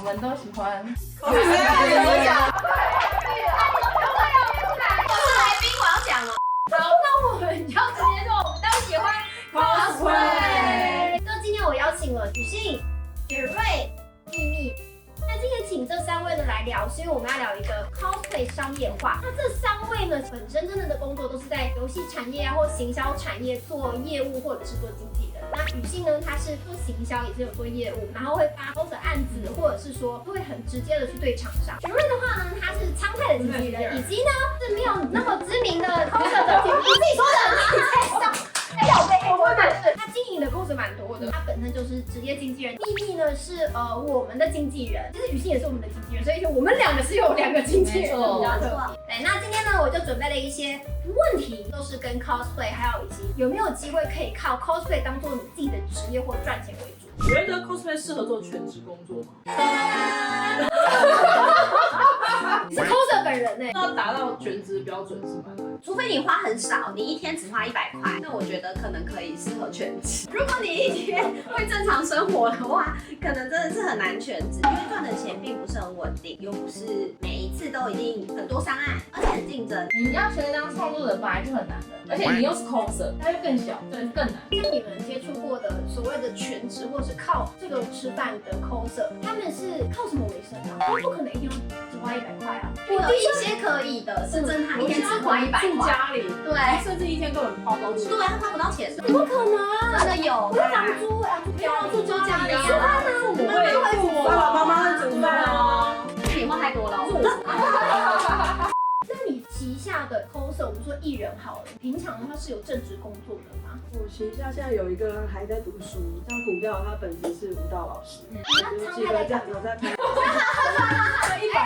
們都喜歡。那我们就直接说，我们都喜歡 cosplay。那今天我邀請了雨杏、雪瑞、秘密。那今天請這3位呢來聊，是因為我們要聊一個 cosplay 商業化。那這3位呢，本身真正的工作都是在遊戲產業啊，或行銷產業做業務，或者是做經紀人。那雨杏呢，她是做行銷，也是有做業務，然後會發 cos 案子，或者是說會很直接的去對廠商。雪瑞的話呢，他是昌泰的經紀人，以及呢是沒有那麼知名的 cos 的，你自己說的，你在上。小杯，我們是他經營的故事蠻多的，他本身就是職業經紀人。秘密呢是我們的經紀人，其實雨杏也是我們的經紀人，所以我們2個是有2個經紀人，比較特別。對，那今天呢我就準備了一些問題，都是跟 cosplay 還有以及有沒有機會可以靠 cosplay 當做你自己的職業或賺錢為主。你覺得 cosplay 適合做全職工作嗎？你是 coser 本人呢？要達到全職標準是蠻難。除非你花很少，你一天只花100塊，那我覺得可能可以適合全職。如果你一天會正常生活的話，可能真的是很難全職，因為賺的錢並不是很穩定，又不是每一次都一定很多商案，而且很競爭。你要全當創作者本來就很难的，而且你又是 coser，它又更小，对，更难。像你們接觸過的所謂的全職或是靠這個吃飯的 coser，他們是靠什麼為生啊？他們不可能一天只花100塊啊。有一些可以的，是真的，一天只花100塊。住家裡，对，甚至一天根本花不到錢。对，他花不到錢。怎麼可能？真的有。我房租啊，不要住家裡啊。吃飯啊，父母會煮，爸爸媽媽會煮飯啊。你話太多了。那你旗下的 coser，我們說藝人好了，平常的話是有正職工作的嗎？我旗下現在有一個還在讀書，叫古調，他本職是舞蹈老師。那昌泰在有在拍。100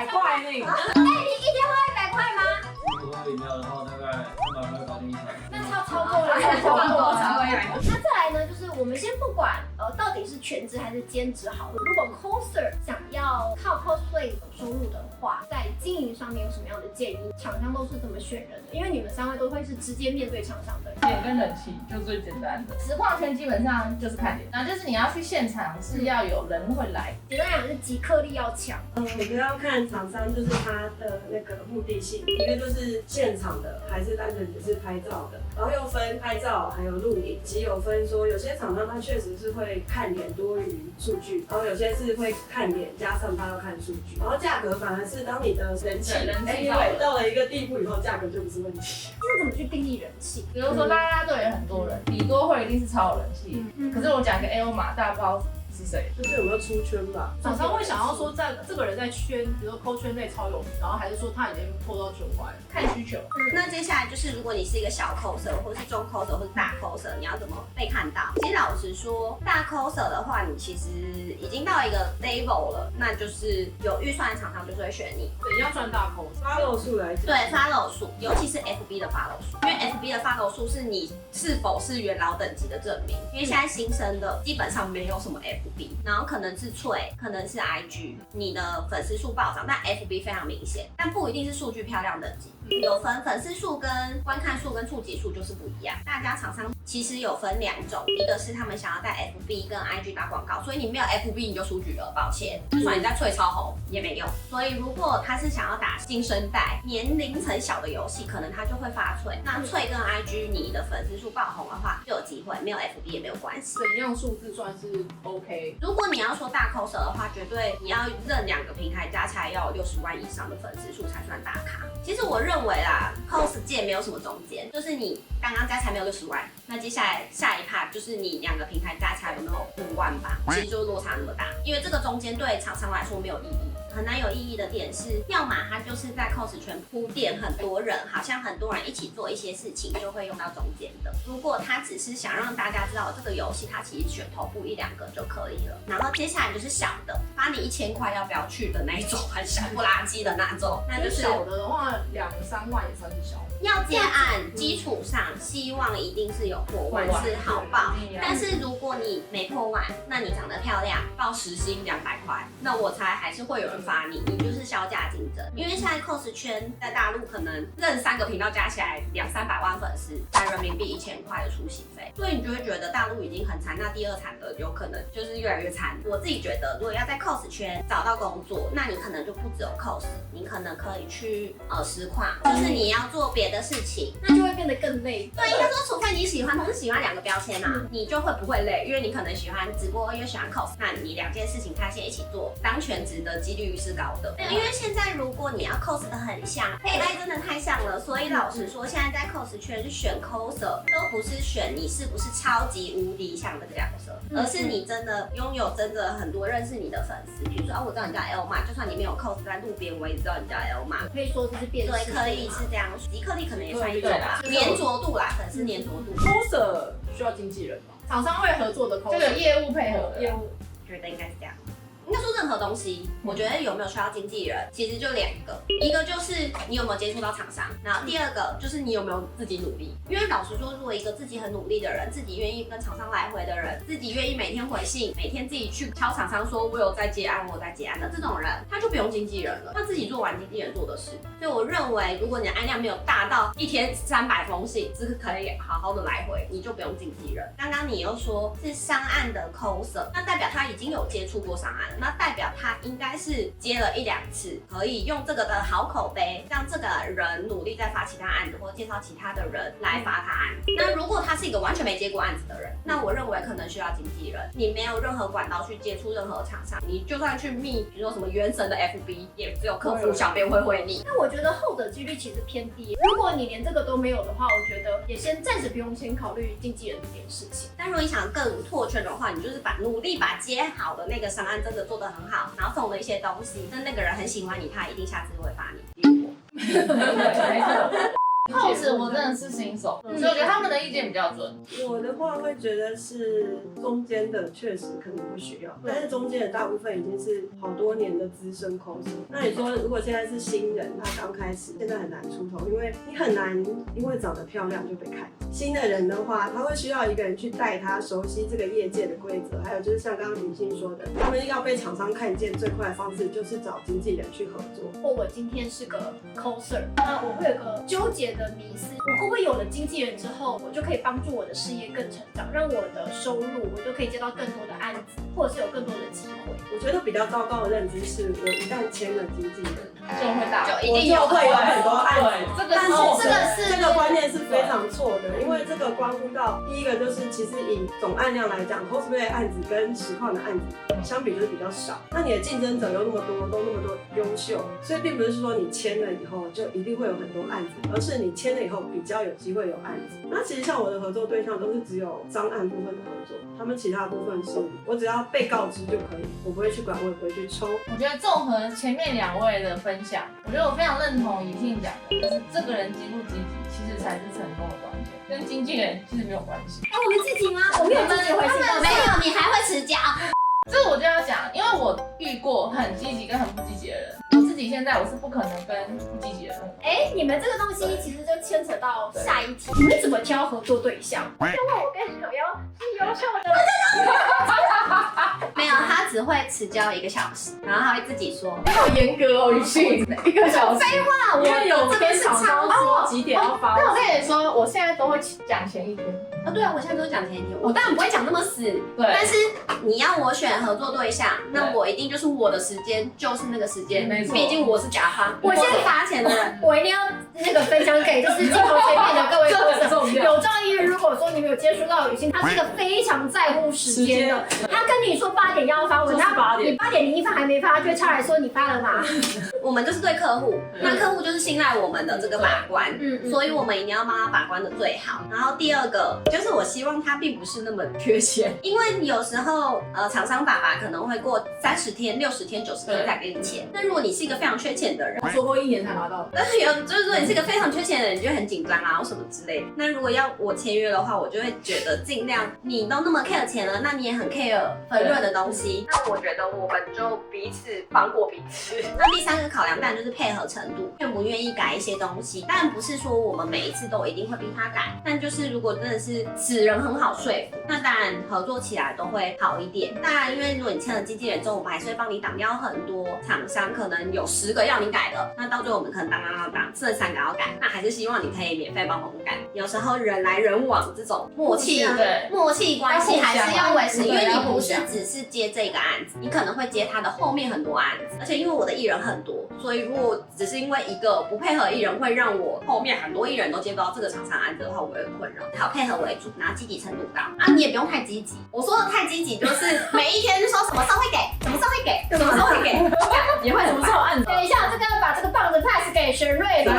塊那個。哎，你一天花100塊嗎？我喝飲料，然後大概300塊搞定一場。那超過了，超過了。那再來呢，就是我們先不管到底是全職還是兼職好了。如果 coser 想要靠 cosplay 有收入的話，在經營上面有什麼樣的建議？廠商都是怎麼選人的？因為你們3位都會是直接面對廠商的。臉跟人氣就最簡單的，實況圈基本上就是看臉，然後就是你要去現場是要有人會來，簡單講是即刻力要強。我覺得要看廠商就是他的那個目的性，一個就是現場的，還是單純只是拍照的，然後又分拍照還有錄影，其有分說有些廠商他確實是會看臉多於數據，然後有些是會看臉加上他要看數據，然後價格反而是當你的人氣到了一個地步以後，價格就不是問題。那怎麼去定義人氣？比如說啦啦隊也很多人，比多會一定是超有人氣，可是我講一個 L 碼，大家不知道是誰，就是有沒有出圈吧？廠商會想要說，在這個人在圈，比如說 cos 圈內超有名，然後還是說他已經破到圈外，看需求。那接下來就是，如果你是一個小 coser，或是中 coser，或是大 coser，你要怎麼被看到？其實老實說，大 coser 的話，你其實已經到一個 level 了，那就是有預算的廠商就是會選你。对，要賺大 cos。follow 數來講，對 follow 數，尤其是 FB 的 follow 數，因為 FB 的 follow 數是你是否是元老等級的證明。因為現在新生的基本上沒有什麼 FB，然後可能是脆，可能是 IG， 你的粉絲數暴漲，但 FB 非常明顯，但不一定是數據漂亮等級。有分粉絲數跟觀看數跟觸及數就是不一樣。大家廠商其實有分2種，一個是他們想要在 FB 跟 IG 打廣告，所以你沒有 FB 你就出局了，抱歉，就算你在脆超紅也沒用。所以如果他是想要打新生代、年齡層小的遊戲，可能他就會發脆。那脆跟 IG 你的粉絲數爆紅的話，就有機會；沒有 FB 也沒有關係。怎樣數字算是 OK？如果你要說大 coser 的話，絕對你要認2個平台加起來要有60萬以上的粉絲數才算大咖。其實我認為啦 ，cos 界沒有什麼中間，就是你剛剛加起來沒有60萬，那接下來下一 part 就是你2個平台加起來有沒有5萬吧，其實就是落差那麼大，因為這個中間對廠商來說沒有意義。很難有意義的點是，要麼他就是在 cos 圈鋪墊很多人，好像很多人一起做一些事情，就會用到中間的。如果他只是想讓大家知道這個遊戲，他其實選頭部1、2個就可以了。然後接下來就是小的，發你1000塊要不要去的那一種，很小不拉幾的那種，那就是小的話2、3萬也算是小的。要接案基礎上，希望一定是有破萬是好報。但是如果你沒破萬，那你長得漂亮，報時薪200塊，那我猜還是會有人發你，你就是削價競爭。因為現在 cos 圈在大陸可能認3個頻道加起來200-300萬粉絲，才人民幣1000塊的出席費，所以你就會覺得大陸已經很慘，那第二慘的有可能就是越來越慘。我自己覺得，如果要在 cos 圈找到工作，那你可能就不只有 cos， 你可能可以去實況，就是你要做別的事情，那就会变得更累。对，應該說，除非你喜歡同時喜歡2個標籤啊，你就会不會累，因為你可能喜歡直播又喜歡 cos， 那你2件事情開線一起做，當全職的幾率是高的。因為現在如果你要 cos 的很像，配戴真的太像了，所以老實說，現在在 cos 圈選 coser 都不是選你是不是超級無敵像這個角色，而是你真的擁有真的很多認識你的粉絲，比如說啊，我知道你叫 L 嘛，就算你沒有 cos， 在路邊我也知道你叫 L 嘛，可以說這是辨識。對，可以是這樣，即刻力可能也算一種吧，粘着度啦，粉絲粘着度。coser 需要經紀人嗎？厂商會合作的 coser 就有業務配合的業務，覺得應該是這樣。應該說任何東西，我覺得有沒有需要經紀人，其實就2個，一個就是你有沒有接觸到廠商，然後第二個就是你有沒有自己努力。因為老實說，如果一個自己很努力的人，自己願意跟厂商来回的人，自己愿意每天回信，每天自己去敲厂商說我有在接案，我有在接案的这種人，他就不用經紀人了，他自己做完經紀人做的事。所以我認為，如果你的案量沒有大到一天300封信，是可以好好的來回，你就不用經紀人。剛剛你又說是商案的 coser， 那代表他已經有接觸過商案了，那代表他應該是接了1-2次，可以用這個的好口碑，讓這個人努力再發其他案子，或介紹其他的人來發他案子。那如果他是一個完全沒接過案子的人，那我認為可能需要經紀人。你沒有任何管道去接觸任何廠商，你就算去密，比如說什麼原神的 FB， 也只有客服小編會回你。那我覺得後者幾率其實偏低。如果你連這個都沒有的話，我覺得也暫時不用先考慮經紀人這件事情。但如果你想更拓圈的話，你就是努力把接好的那個商案真的做得很好，然後送了一些東西，那个人很喜歡你，他一定下次會發你。比如我。cos 我真的是新手，所以我覺得他們的意見比較準。我的話會覺得是中間的確實可能不需要，但是中間的大部分已經是好多年的資深 coser。那你說如果現在是新人，他剛開始，現在很難出頭，因為你很難因為長得漂亮就被看。新的人的話，他會需要一個人去帶他熟悉這個業界的規則，還有就是像剛剛雨欣說的，他們要被廠商看見最快的方式就是找經紀人去合作。或我今天是個 coser， 那我會有個糾結的迷思，我會不會有了經紀人之後，我就可以幫助我的事業更成長，讓我的收入我就可以接到更多的案子，或者是有更多的機會。我覺得比較糟糕的認知是，我一旦簽了經紀人，就會大，就一定有會有很多案子。但是這個觀念是非常錯的，因為這個關乎到第一個就是，其實以總案量來講 ，cosplay 案子跟實況的案子相比就是比較少。那你的競爭者又那麼多，都那麼多優秀，所以並不是說你簽了以後就一定會有很多案子，而是你簽了以後比較有機會有案子。那其實像我的合作對象都是只有商案部分的合作，他們其他的部分是我只要被告知就可以，我不會去管，我也不會去抽。我覺得綜合前面2位的分享，我覺得我非常認同雨欣講的，就是這個人積不積極，其實才是成功的關鍵，跟經紀人其實沒有關係。我們積極嗎？我沒有積極回信，沒有，你還會遲交。這個我就要講，因為我遇過很積極跟很不積極的人，我自己現在我是不可能跟不積極的人。你們這個東西其實就牽扯到下一題，你們怎麼挑合作對象？因為我跟小妖是優秀的。沒有，他只會遲交1個小時，然後他會自己說。你好嚴格哦，雨欣，1個小時。廢話，因為有天廠商說幾點要發。那我跟你說，我現在都會講前一天。對啊，我現在都講前一天，我當然不會講那麼死。對。但是你要我選合作對象，那我一定就是我的時間就是那個時間，沒錯。畢竟我是甲方，我是發錢的人，我一定要那個分享給就是鏡頭前面的各位觀眾。有朝一日，如果說你們有接觸到雨欣，他是一個非常在乎時間的，他跟你說8點要發文，他你8點01分還沒發，就會插來說你發了嗎？我們就是對客戶，那客戶就是信賴我們的這個把關，所以我們一定要幫他把關的最好。然後第二個就是我希望他並不是那麼缺錢，因為有時候廠商爸爸可能會過30天、60天、90天才給你錢。那如果你是一個非常缺錢的人，說過1年才拿到，但是就是說你是一個非常缺錢的人，你就會很緊張啊，或什麼之類的。那如果要我簽約的話，我就會覺得盡量你都那麼 care 錢了，那你也很 care 分潤的東西，那我覺得我們就彼此放過彼此。那第3個考量，當然就是配合程度，願不願意改一些東西。當然不是說我們每一次都一定會逼他改，但就是如果真的是此人很好說服，那當然合作起來都會好一點。当然，因為如果你簽了經紀人之後，我們還是會幫你擋掉很多廠商可能有10個要你改的，那到最後我們可能擋，剩3個要改，那還是希望你可以免費幫我們改。有時候人來人往這種默契關係還是要維持，因為你不是只是接這個案子，你可能會接他的後面很多案子，而且因為我的藝人很多，所以如果只是因為一個不配合藝人，會讓我後面很多藝人都接不到這個廠商案子的話，我會很困擾。好，配合為主，然後積極程度高啊，你也不用太積極。我說的太積極，就是每一天就說什麼時候會給，什麼时候會給，什麼时候会给，也会什麼时候案子。等一下，這个把這個棒子 pass 給玄瑞了。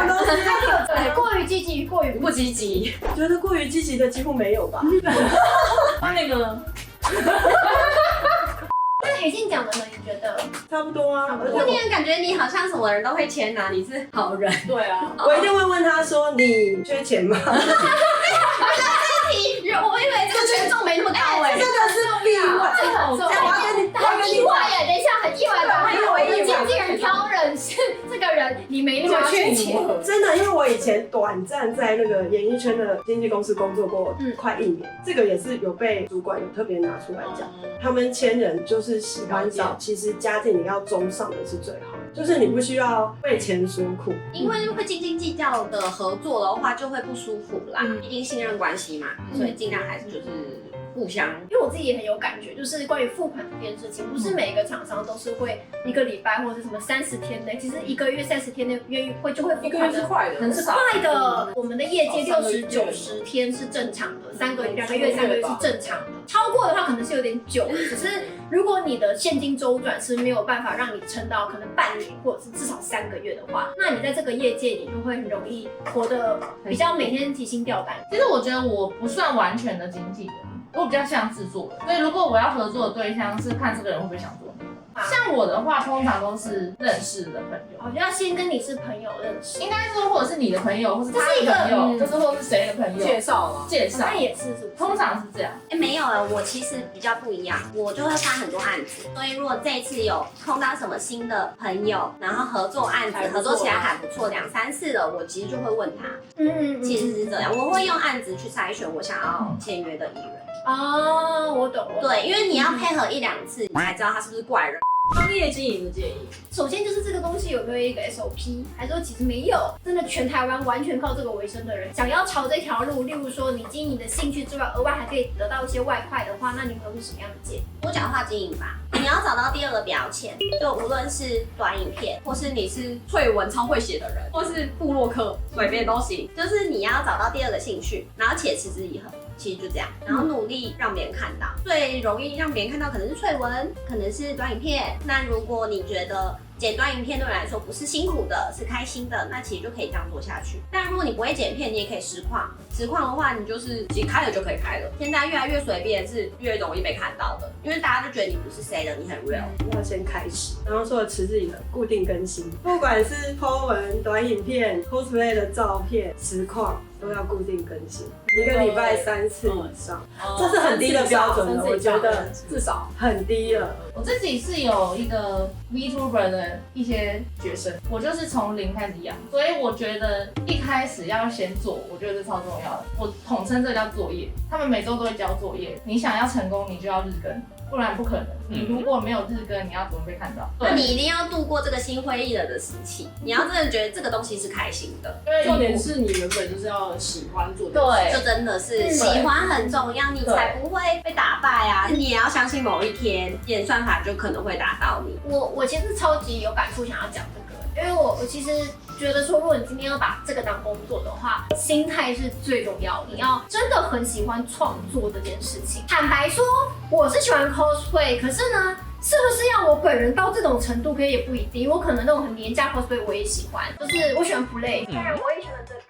對，過於積極，過於不積極。我覺得過於積極的幾乎沒有吧。那個呢？那雨欣講的呢？你覺得？差不多啊。我突然感覺你好像什麼人都會簽啊，你是好人。對啊，我一定會問他說：“你缺錢嗎？”我以為這個權重沒那麼高哎，真的是例外。很意外耶！等一下，很意外吧？我的經紀人挑人是這個人，你沒那麼缺錢。真的，因為我以前短暫在那個演藝圈的經紀公司工作過快1年，這個也是有被主管有特別拿出來講。他們簽人就是喜歡找，其實家境你要中上的是最好，就是你不需要為錢所苦。因為會斤斤計較的合作的話，就會不舒服啦。畢竟信任關係嘛，所以盡量還是就是互相。因為我自己也很有感覺，就是關於付款這件事情，不是每一個廠商都是會1個禮拜或者什麼30天內，其實1個月30天內願意會就會付款的，是快的，很快的。我們的業界60、90天是正常的，2個月、3個月是正常的。超過的話可能是有點久，只是如果你的現金周轉是沒有辦法讓你撐到可能半年或者是至少3個月的話，那你在這個業界裡就會很容易活得比較每天提心吊膽。其實我覺得我不算完全的經紀人，我比較像製作人。所以如果我要合作的對象是看這個人會不會想做那個。像我的話，通常都是認識的朋友，我就要先跟你是朋友認識，應該說或者是你的朋友，或是他的朋友，就是或是誰的朋友介紹嘛，那也是，通常是這樣。沒有了，我其實比較不一樣，我就會發很多案子，所以如果這一次有碰到什麼新的朋友，然後合作案子合作起來還不錯，2、3次了，我其實就會問他，其實是這樣，我會用案子去篩選我想要簽約的藝人。哦，我懂。對，因為你要配合1、2次，你才知道他是不是怪人。商業經營的建議，首先就是這個東西有沒有一個 SOP，還是說其實沒有？真的全台灣完全靠這個為生的人，想要朝這條路，例如說你經營你的興趣之外，額外還可以得到一些外快的話，那你們有什麼樣的建議？多角化經營吧，你要找到第2個標籤，就無論是短影片，或是你是脆文超會寫的人，或是部落客，隨便都行，就是你要找到第2個興趣，然後且持之以恆。其實就這樣，然後努力讓別人看到，最容易讓別人看到可能是脆文，可能是短影片。那如果你覺得剪短影片對你來說不是辛苦的，是開心的，那其實就可以這樣做下去。但如果你不會剪片，你也可以實況。實況的話，你就是其實開了就可以開了。現在越來越隨便，是越容易被看到的，因為大家就覺得你不是誰的，你很 real。要先開始，然後說的持之以恆，固定更新，不管是 po 文、短影片、cosplay 的照片、實況，都要固定更新，1個禮拜3次以上，這是很低的標準了，我覺得至少很低了。我自己是有一個 VTuber 的一些學生，我就是從0開始養，所以我覺得一開始要先做，我覺得這超重要的。我統稱這叫作業，他們每周都會交作業，你想要成功，你就要日更。不然不可能。你如果沒有日更，你要怎麼被看到？那你一定要度過這個心灰意冷的時期。你要真的覺得這個東西是開心的。重點是你原本就是要喜歡做的。對，就真的是喜歡很重要，你才不會被打敗啊！你也要相信某一天演算法就可能會打到你。我其實超級有感觸，想要講這個，因為我其實覺得說，如果你今天要把這個當工作的話，心態是最重要的。你要真的很喜歡創作這件事情。坦白說，我是喜歡 cosplay， 可是呢，是不是要我本人到這種程度，可以也不一定。我可能那種很廉價 cosplay 我也喜歡，就是我喜歡 play，當然我也喜歡這個。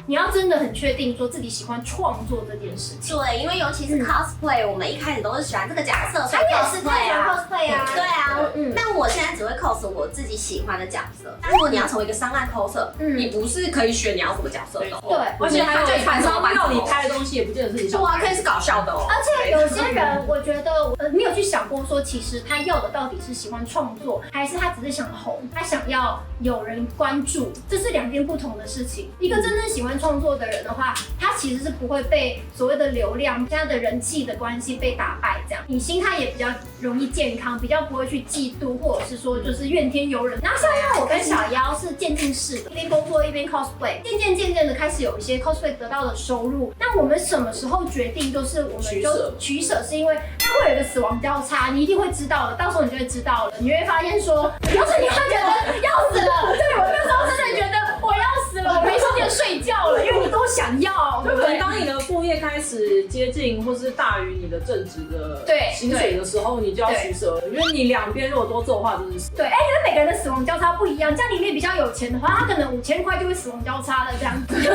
你要真的很確定說自己喜歡創作這件事情。对，因為尤其是 cosplay，我們一開始都是喜歡這個角色，所以也是太喜歡 cosplay 啊。對啊，但我現在只會 cos 我自己喜歡的角色。但如果你要成为一個商案 coser，你不是可以選你要什麼角色的。对，而且还有厂商要你拍的東西，也不見得是你想拍的。可以是搞笑的哦。而且有些人，我覺得沒有去想過說，其實他要的到底是喜歡創作，還是他只是想紅，他想要有人關注，這是兩件不同的事情。一個真正喜歡創作的人的話，他其實是不會被所謂的流量、現在的人氣的關係被打敗，這樣你心態也比較容易健康，比較不會去嫉妒，或者是說就是怨天尤人。然後像我跟小妖是漸進式的，一邊工作一邊 cosplay， 漸漸的開始有一些 cosplay 得到的收入。那我們什麼時候決定就是我們就取捨，是因為它會有一個死亡交叉，你一定會知道的，到時候你就會知道了，你會發現說，要是你會覺得要死了，對，我那时候真的覺得我要死了，我沒時間睡覺了，因為你都想要，对不对？當你的副業開始接近或是大於你的正職的薪水的時候，你就要取捨了，因為你兩邊如果都做的話，就是對，因為每個人的死亡交叉不一樣，家裡面比較有錢的話，他可能5000塊就會死亡交叉了這樣子。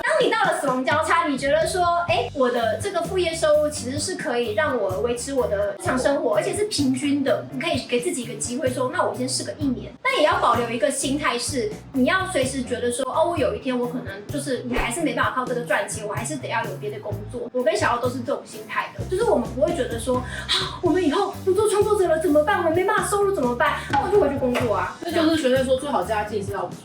當你到了死亡交叉，你覺得說，我的這個副業收入其實是可以讓我維持我的日常生活，而且是平均的，你可以給自己一個機會說，那我先試個1年，但也要保留一個心態是，你要隨時覺得說，我有一天我可能就是你還是沒辦法靠這個賺錢，我還是得要有別的工作。我跟小妖都是這種心態的，就是我們不會覺得說，我們以後不做創作者了怎麼辦？我們沒辦法收入怎麼辦？那我就回去工作啊。這就是學妹說最好家境是要不錯。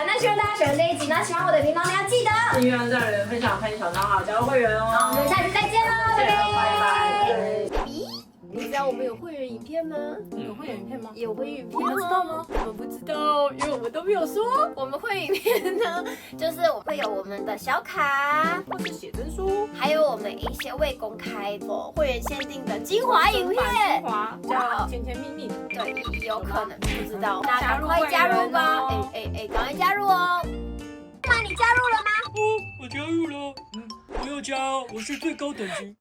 那希望大家喜歡這一集，那喜歡我的頻道，你要記得訂閱、按讚、人分享、開小賬號、加入會員哦。我們下期再見嘍，拜拜。你知道我們有會員影片嗎？有會員影片嗎？有會員影片，你們知道嗎？我們不知道，因為我們都沒有說。我們會員影片呢，就是我會有我們的小卡，或是寫真書，還有我們一些未公開的會員限定的精華影片，叫甜甜蜜蜜。對，有可能不知道，那趕快加入吧！趕快加入哦！那你加入了嗎？我加入了，我要加，我是最高等級。